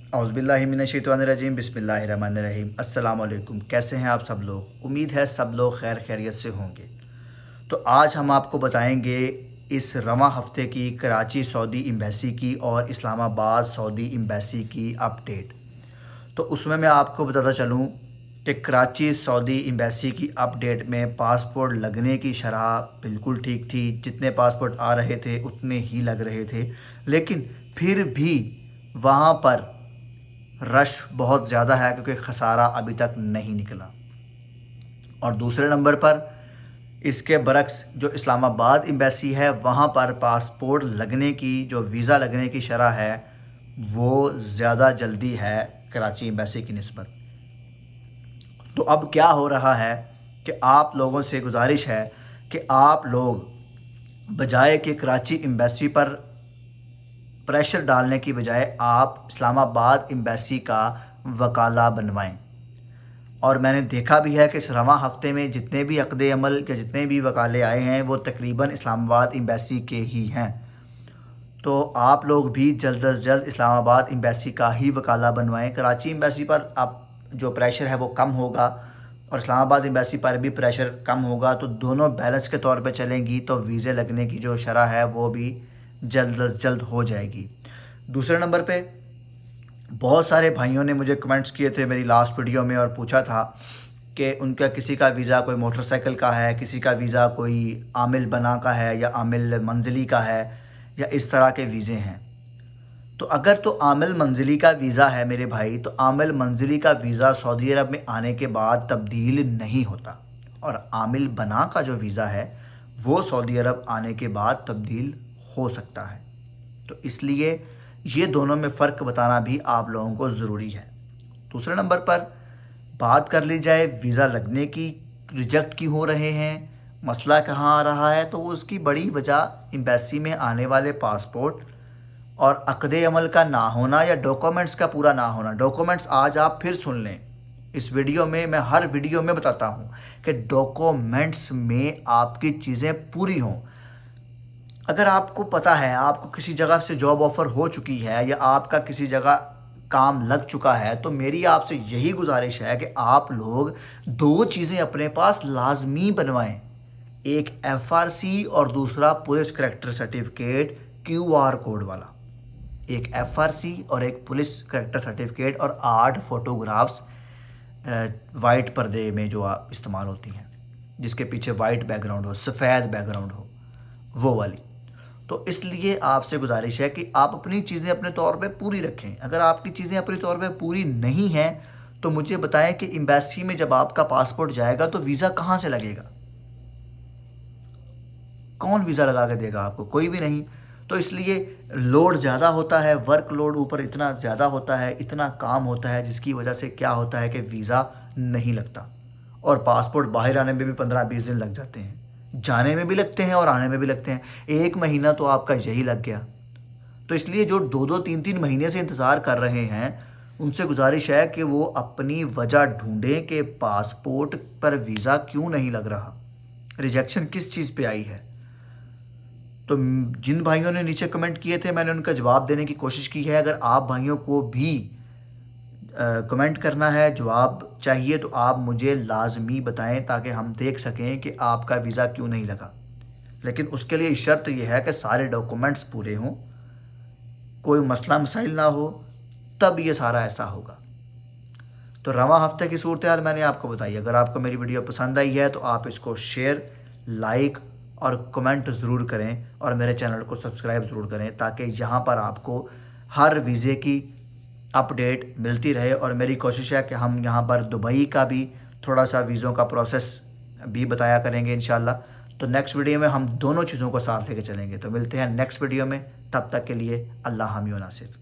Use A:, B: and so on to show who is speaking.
A: औज़ बिल्लाहि मिनश्शैतानिर्रजीम बिस्मिल्लाहिर्रहमानिर्रहीम। अस्सलाम वालेकुम। कैसे हैं आप सब लोग? उम्मीद है सब लोग खैर खैरियत से होंगे। तो आज हम आपको बताएंगे इस रवां हफ्ते की कराची सऊदी एम्बेसी की और इस्लामाबाद सऊदी एम्बेसी की अपडेट। तो उसमें मैं आपको बताता चलूँ कि कराची सऊदी एम्बेसी की अपडेट में पासपोर्ट लगने की शरह बिल्कुल ठीक थी। जितने पासपोर्ट आ रहे थे उतने ही लग रहे थे, लेकिन फिर भी वहाँ पर रश बहुत ज़्यादा है क्योंकि खसारा अभी तक नहीं निकला। और दूसरे नंबर पर इसके बरक्स जो इस्लामाबाद एम्बेसी है वहाँ पर पासपोर्ट लगने की जो वीज़ा लगने की शरह है वो ज़्यादा जल्दी है कराची एम्बेसी की निस्बत। तो अब क्या हो रहा है कि आप लोगों से गुजारिश है कि आप लोग बजाय कि कराची एम्बेसी पर प्रेशर डालने की बजाय आप इस्लामाबाद एम्बेसी का वकाला बनवाएं। और मैंने देखा भी है कि इस रवां हफ्ते में जितने भी अक़्दे अमल के जितने भी वकाले आए हैं वो तकरीबन इस्लामाबाद एम्बेसी के ही हैं। तो आप लोग भी जल्द अज जल्द इस्लामाबाद एम्बेसी का ही वकाला बनवाएं। कराची एम्बेसी पर अब जो प्रेशर है वो कम होगा और इस्लामाबाद एम्बेसी पर भी प्रेशर कम होगा, तो दोनों बैलेंस के तौर पे चलेंगी तो वीज़े लगने की जो शरह है वो भी जल्द अज जल्द हो जाएगी। दूसरे नंबर पे बहुत सारे भाइयों ने मुझे कमेंट्स किए थे मेरी लास्ट वीडियो में और पूछा था कि उनका किसी का वीज़ा कोई मोटरसाइकिल का है, किसी का वीज़ा कोई आमिल बना का है या आमिल मंजिली का है या इस तरह के वीज़े हैं। तो अगर तो आमिल मंजिली का वीज़ा है मेरे भाई, तो आमिल मंजिली का वीज़ा सऊदी अरब में आने के बाद तब्दील नहीं होता, और आमिल बना का जो वीज़ा है वो सऊदी अरब आने के बाद तब्दील हो सकता है। तो इसलिए ये दोनों में फ़र्क बताना भी आप लोगों को ज़रूरी है। दूसरे नंबर पर बात कर ली जाए वीज़ा लगने की, रिजेक्ट क्यों हो रहे हैं, मसला कहाँ आ रहा है, तो उसकी बड़ी वजह एम्बेसी में आने वाले पासपोर्ट और अक़दे अमल का ना होना या डॉक्यूमेंट्स का पूरा ना होना। डॉक्यूमेंट्स आज आप फिर सुन लें, इस वीडियो में मैं हर वीडियो में बताता हूँ कि डॉक्यूमेंट्स में आपकी चीज़ें पूरी हों। अगर आपको पता है आपको किसी जगह से जॉब ऑफ़र हो चुकी है या आपका किसी जगह काम लग चुका है, तो मेरी आपसे यही गुजारिश है कि आप लोग दो चीज़ें अपने पास लाजमी बनवाएं, एक FRC और दूसरा police character certificate QR code वाला। एक FRC और एक पुलिस करैक्टर सर्टिफिकेट और 8 फ़ोटोग्राफ्स वाइट पर्दे में जो इस्तेमाल होती हैं, जिसके पीछे वाइट बैकग्राउंड हो, सफ़ेद बैकग्राउंड हो, वो वाली। तो इसलिए आपसे गुजारिश है कि आप अपनी चीज़ें अपने तौर पे पूरी रखें। अगर आपकी चीज़ें अपने तौर पे पूरी नहीं हैं तो मुझे बताएं कि एम्बेसी में जब आपका पासपोर्ट जाएगा तो वीज़ा कहाँ से लगेगा, कौन वीज़ा लगा के देगा आपको? कोई भी नहीं। तो इसलिए लोड ज़्यादा होता है, वर्क लोड ऊपर इतना ज़्यादा होता है, इतना काम होता है, जिसकी वजह से क्या होता है कि वीज़ा नहीं लगता और पासपोर्ट बाहर आने में भी 15-20 दिन लग जाते हैं, जाने में भी लगते हैं और आने में भी लगते हैं। 1 महीना तो आपका यही लग गया। तो इसलिए जो 2-2, 3-3 महीने से इंतज़ार कर रहे हैं उनसे गुजारिश है कि वो अपनी वजह ढूंढें कि पासपोर्ट पर वीज़ा क्यों नहीं लग रहा, रिजेक्शन किस चीज़ पे आई है। तो जिन भाइयों ने नीचे कमेंट किए थे मैंने उनका जवाब देने की कोशिश की है। अगर आप भाइयों को भी कमेंट करना है, जवाब चाहिए, तो आप मुझे लाजमी बताएं ताकि हम देख सकें कि आपका वीज़ा क्यों नहीं लगा। लेकिन उसके लिए शर्त यह है कि सारे डॉक्यूमेंट्स पूरे हों, कोई मसला मसाइल ना हो, तब ये सारा ऐसा होगा। तो रवां हफ्ते की सूरत हाल मैंने आपको बताई। अगर आपको मेरी वीडियो पसंद आई है तो आप इसको शेयर, लाइक और कमेंट ज़रूर करें और मेरे चैनल को सब्सक्राइब ज़रूर करें ताकि यहाँ पर आपको हर वीज़े की अपडेट मिलती रहे। और मेरी कोशिश है कि हम यहाँ पर दुबई का भी थोड़ा सा वीज़ों का प्रोसेस भी बताया करेंगे इंशाल्लाह। तो नेक्स्ट वीडियो में हम दोनों चीज़ों को साथ लेके चलेंगे। तो मिलते हैं नेक्स्ट वीडियो में, तब तक के लिए अल्लाह हामी व नासिर।